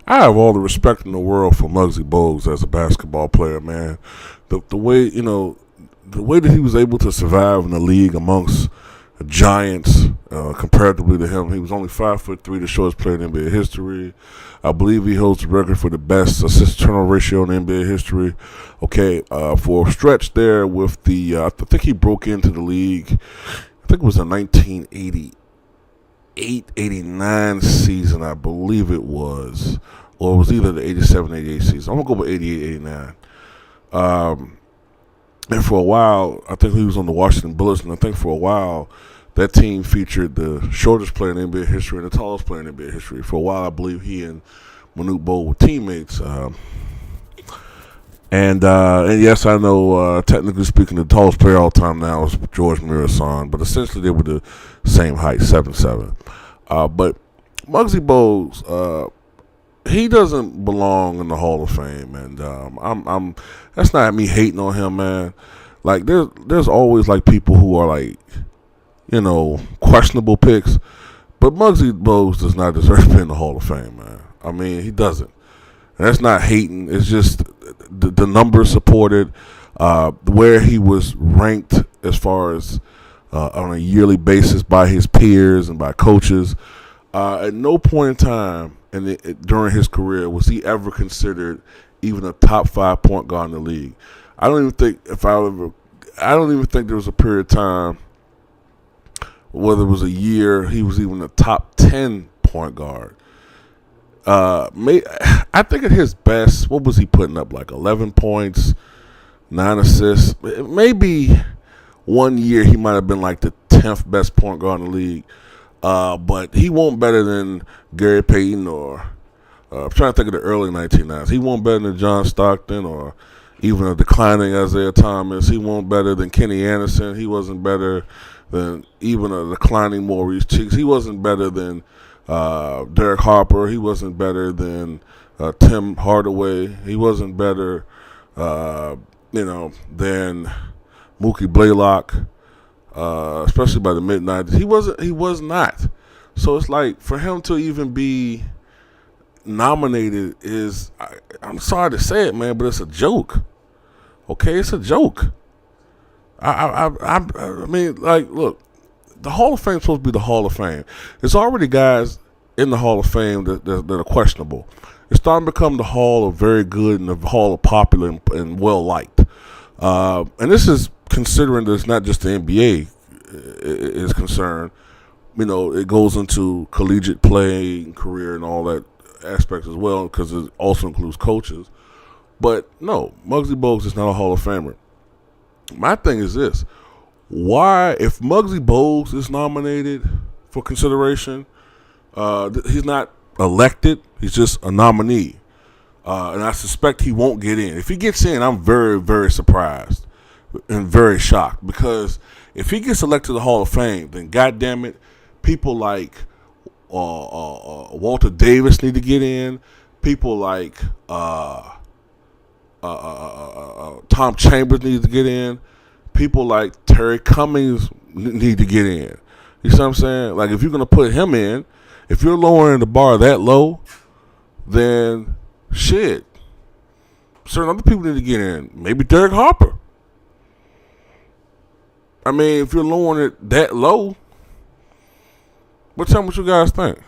I have all the respect in the world for Muggsy Bogues as a basketball player, man. The way the way that he was able to survive in the league amongst giants, comparatively to him, he was only 5'3", the shortest player in NBA history. I believe he holds the record for the best assist turnover ratio in NBA history. Okay, for a stretch there with I think he broke into the league. I think it was a 1988, 89 season, I believe it was, or it was either the 87, 88 season. I'm gonna go with 88, 89. And for a while, I think he was on the Washington Bullets, and I think for a while, that team featured the shortest player in NBA history and the tallest player in NBA history. For a while, I believe he and Manute Bol were teammates. And yes, I know, technically speaking, the tallest player all time now is George Mirasan, but essentially they were the same height, 7'7". But Muggsy Bogues, he doesn't belong in the Hall of Fame, and I'm that's not me hating on him, man. Like there's always like people who are like, questionable picks, but Muggsy Bogues does not deserve to be in the Hall of Fame, man. I mean, he doesn't. And that's not hating. It's just the numbers supported, where he was ranked as far as on a yearly basis by his peers and by coaches. At no point in time during his career was he ever considered even a top 5 point guard in the league. I don't even think there was a period of time, whether it was a year, he was even a top 10 point guard. I think at his best, what was he putting up, like 11 points, 9 assists? Maybe one year he might have been like the 10th best point guard in the league. But he won't better than Gary Payton or I'm trying to think of the early 1990s. He won't better than John Stockton or even a declining Isaiah Thomas. He won't better than Kenny Anderson. He wasn't better than even a declining Maurice Cheeks. He wasn't better than Derek Harper. He wasn't better than Tim Hardaway. He wasn't better, than Mookie Blaylock. Especially by the mid-90s. He was not. So it's like, for him to even be nominated is, I'm sorry to say it, man, but it's a joke. Okay, it's a joke. I mean, like, look, the Hall of Fame is supposed to be the Hall of Fame. There's already guys in the Hall of Fame that are questionable. It's starting to become the Hall of very good and the Hall of popular and well-liked. And this is considering that it's not just the NBA is concerned. It goes into collegiate play and career and all that aspects as well, because it also includes coaches. But no, Muggsy Bogues is not a Hall of Famer. My thing is this: why, if Muggsy Bogues is nominated for consideration, he's not elected, he's just a nominee. And I suspect he won't get in. If he gets in, I'm very, very surprised and very shocked, because if he gets elected to the Hall of Fame, then goddamn it, people like Walter Davis need to get in. People like Tom Chambers need to get in. People like Terry Cummings need to get in. You see what I'm saying? Like, if you're gonna put him in, if you're lowering the bar that low, then shit, certain other people need to get in. Maybe Derek Harper. I mean, if you're lowering it that low, tell me what you guys think.